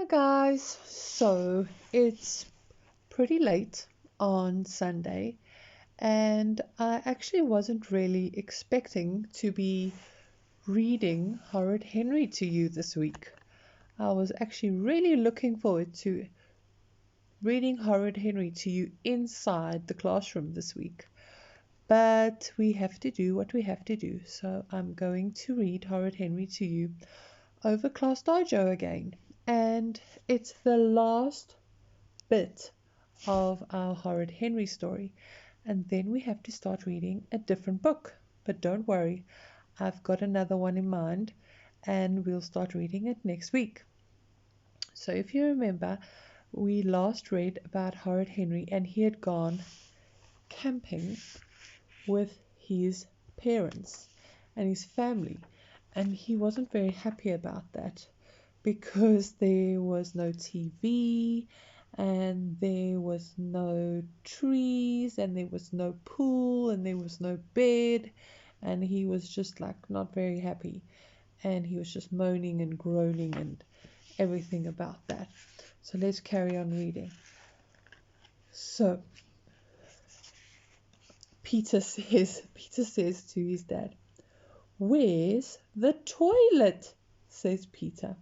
Hi guys, so it's pretty late on Sunday, and I actually wasn't really expecting to be reading Horrid Henry to you this week. I was actually really looking forward to reading Horrid Henry to you inside the classroom this week. But we have to do what we have to do, so I'm going to read Horrid Henry to you over Class Dojo again. And it's the last bit of our Horrid Henry story, and then we have to start reading a different book. But don't worry, I've got another one in mind, and we'll start reading it next week. So if you remember, we last read about Horrid Henry, and he had gone camping with his parents and his family, and he wasn't very happy about that because there was no TV and there was no trees and there was no pool and there was no bed, and he was just like not very happy, and he was just moaning and groaning and everything about that. So let's carry on reading. So Peter says to his dad, "Where's the toilet?" says Peter.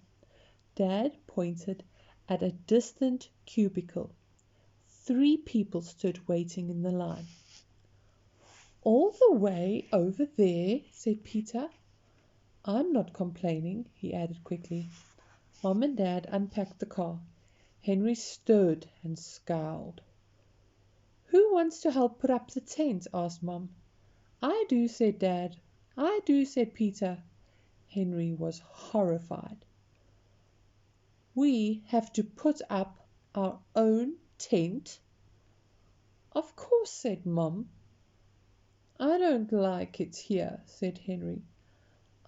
Dad pointed at a distant cubicle. 3 people stood waiting in the line. "All the way over there," said Peter. "I'm not complaining," he added quickly. Mom and Dad unpacked the car. Henry stood and scowled. "Who wants to help put up the tent?" asked Mom. "I do," said Dad. "I do," said Peter. Henry was horrified. "We have to put up our own tent?" "Of course," said Mom. "I don't like it here," said Henry.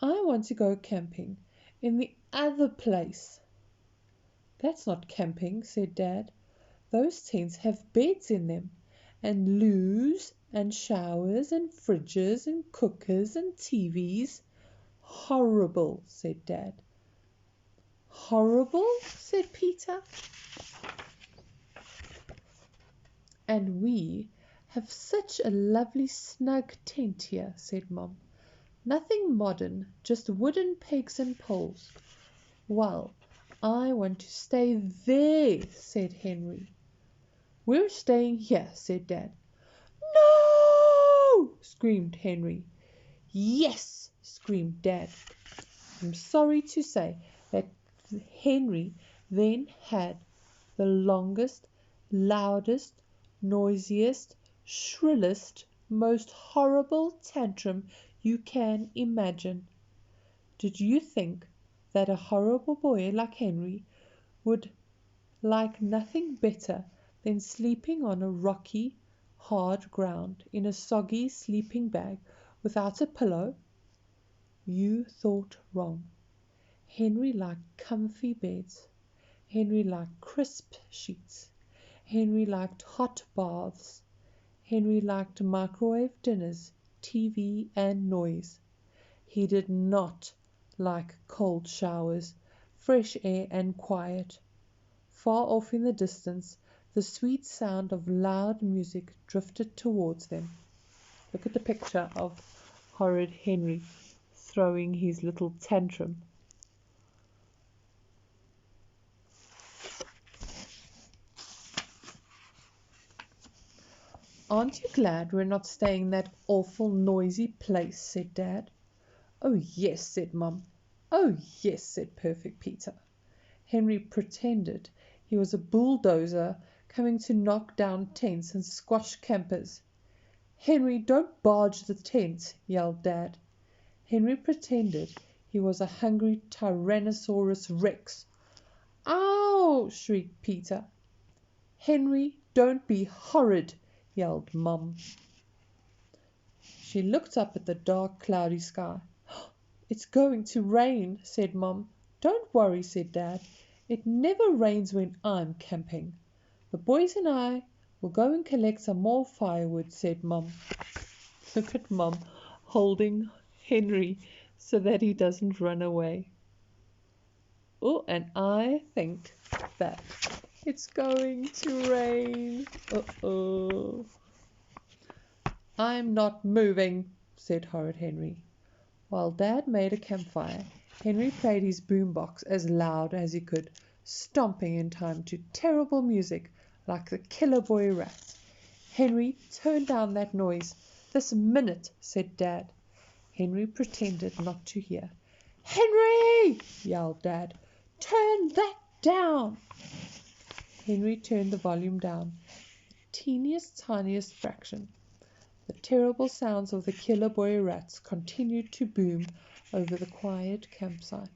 "I want to go camping in the other place." "That's not camping," said Dad. "Those tents have beds in them, and loos, and showers, and fridges, and cookers, and TVs. Horrible," said Dad. "Horrible?" said Peter. "And we have such a lovely snug tent here," said Mom. "Nothing modern, just wooden pegs and poles." "Well, I want to stay there," said Henry. "We're staying here," said Dad. "No!" screamed Henry. "Yes!" screamed Dad. I'm sorry to say that Henry then had the longest, loudest, noisiest, shrillest, most horrible tantrum you can imagine. Did you think that a horrible boy like Henry would like nothing better than sleeping on a rocky, hard ground in a soggy sleeping bag without a pillow? You thought wrong. Henry liked comfy beds. Henry liked crisp sheets. Henry liked hot baths. Henry liked microwave dinners, TV, and noise. He did not like cold showers, fresh air, and quiet. Far off in the distance, the sweet sound of loud music drifted towards them. Look at the picture of Horrid Henry throwing his little tantrum. "Aren't you glad we're not staying in that awful noisy place?" said Dad. "Oh, yes," said Mom. "Oh, yes," said Perfect Peter. Henry pretended he was a bulldozer coming to knock down tents and squash campers. "Henry, don't barge the tent," yelled Dad. Henry pretended he was a hungry Tyrannosaurus Rex. "Ow!" shrieked Peter. "Henry, don't be horrid," yelled Mom. She looked up at the dark, cloudy sky. "It's going to rain," said Mom. "Don't worry," said Dad. "It never rains when I'm camping." "The boys and I will go and collect some more firewood," said Mom. Look at Mom holding Henry so that he doesn't run away. Oh, and I think that it's going to rain. Uh-oh. I'm not moving, said Horrid Henry. While Dad made a campfire, Henry played his boombox as loud as he could, stomping in time to terrible music like the Killer Boy Rats. Henry, turn down that noise. This minute, said Dad. Henry pretended not to hear. Henry! Yelled Dad. Turn that down! Henry turned the volume down, teeniest, tiniest fraction. The terrible sounds of the Killer Boy Rats continued to boom over the quiet campsite.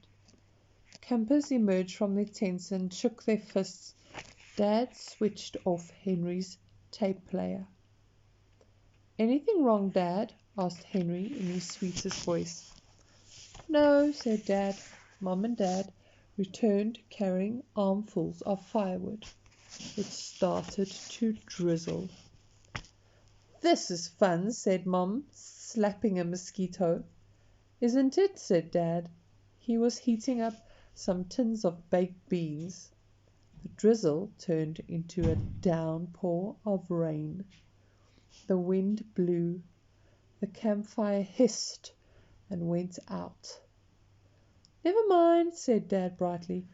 Campers emerged from their tents and shook their fists. Dad switched off Henry's tape player. Anything wrong, Dad? Asked Henry in his sweetest voice. No, said Dad. Mom and Dad returned carrying armfuls of firewood. It started to drizzle. This is fun, said Mom, slapping a mosquito. Isn't it? Said Dad. He was heating up some tins of baked beans. The drizzle turned into a downpour of rain. The wind blew. The campfire hissed and went out. Never mind, said Dad brightly.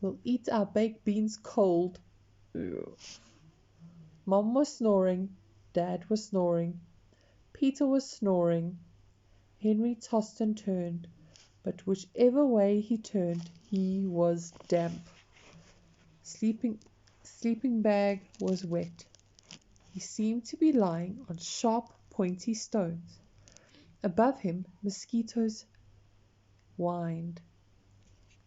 We'll eat our baked beans cold. Ugh. Mom was snoring. Dad was snoring. Peter was snoring. Henry tossed and turned, but whichever way he turned, he was damp. Sleeping bag was wet. He seemed to be lying on sharp, pointy stones. Above him, mosquitoes whined.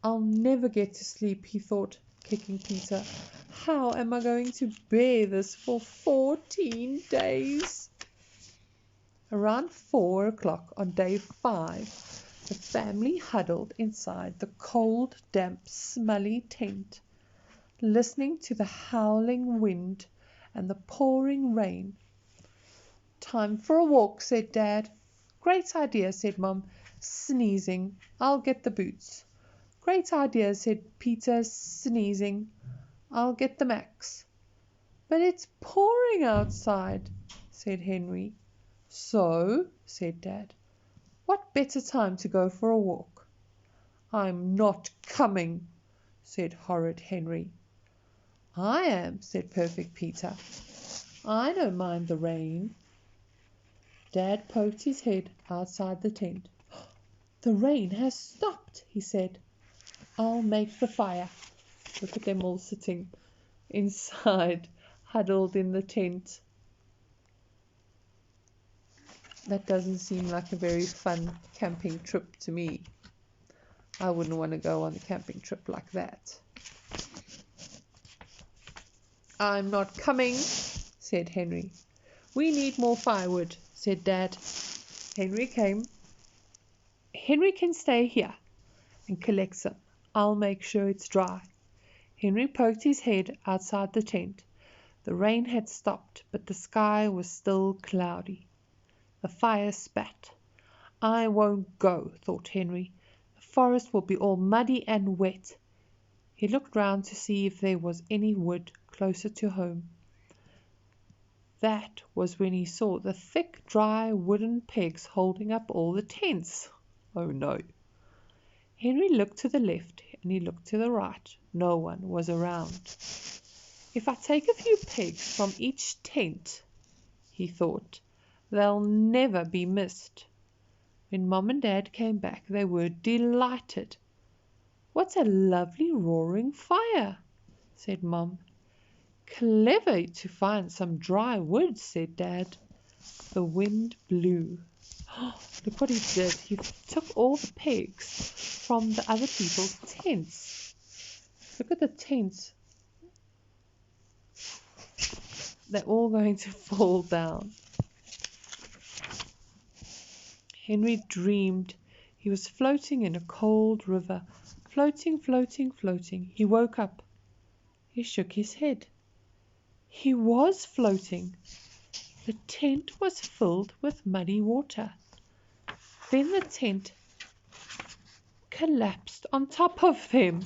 I'll never get to sleep, he thought, kicking Peter. How am I going to bear this for 14 days? Around 4 o'clock on day 5, the family huddled inside the cold, damp, smelly tent, listening to the howling wind and the pouring rain. Time for a walk, said Dad. Great idea, said Mom, sneezing. I'll get the boots. Great idea, said Peter, sneezing. I'll get the max. But it's pouring outside, said Henry. So, said Dad, what better time to go for a walk? I'm not coming, said Horrid Henry. I am, said Perfect Peter. I don't mind the rain. Dad poked his head outside the tent. The rain has stopped, he said. I'll make the fire. Look at them all sitting inside, huddled in the tent. That doesn't seem like a very fun camping trip to me. I wouldn't want to go on a camping trip like that. I'm not coming, said Henry. We need more firewood, said Dad. Henry came. Henry can stay here and collect some. I'll make sure it's dry. Henry poked his head outside the tent. The rain had stopped, but the sky was still cloudy. The fire spat. I won't go, thought Henry. The forest will be all muddy and wet. He looked round to see if there was any wood closer to home. That was when he saw the thick, dry wooden pegs holding up all the tents. Oh no! Henry looked to the left and he looked to the right. No one was around. If I take a few pegs from each tent, he thought, they'll never be missed. When Mom and Dad came back, they were delighted. What a lovely roaring fire, said Mom. Clever to find some dry wood, said Dad. The wind blew. Look what he did. He took all the pegs from the other people's tents. Look at the tents. They're all going to fall down. Henry dreamed he was floating in a cold river. Floating, floating, floating. He woke up. He shook his head. He was floating. The tent was filled with muddy water. Then the tent collapsed on top of them.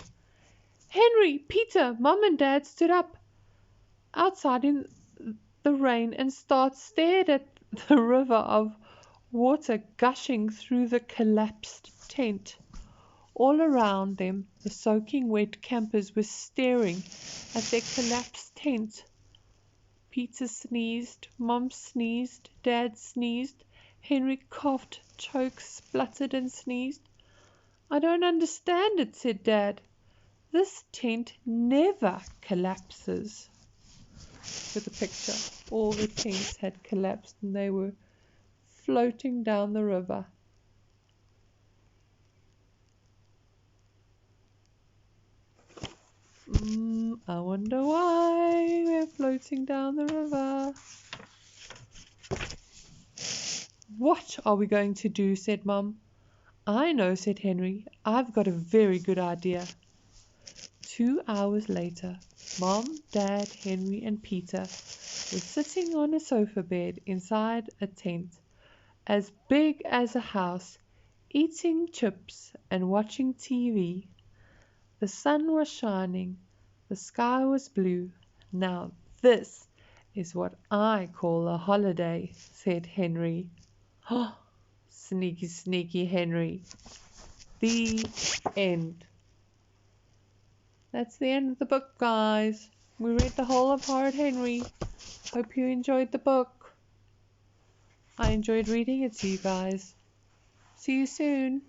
Henry, Peter, Mum and Dad stood up outside in the rain and stared at the river of water gushing through the collapsed tent. All around them, the soaking wet campers were staring at their collapsed tent. Peter sneezed, Mum sneezed, Dad sneezed, Henry coughed, choked, spluttered, and sneezed. I don't understand it, said Dad. This tent never collapses. With a picture, all the tents had collapsed and they were floating down the river. I wonder why we're floating down the river. What are we going to do? Said Mum. I know, said Henry. I've got a very good idea. 2 hours later, Mom, Dad, Henry, and Peter were sitting on a sofa bed inside a tent as big as a house, eating chips and watching TV. The sun was shining, the sky was blue. Now this is what I call a holiday, said Henry. Oh, sneaky, sneaky Henry. The end. That's the end of the book, guys. We read the whole of Horrid Henry. Hope you enjoyed the book. I enjoyed reading it to you guys. See you soon.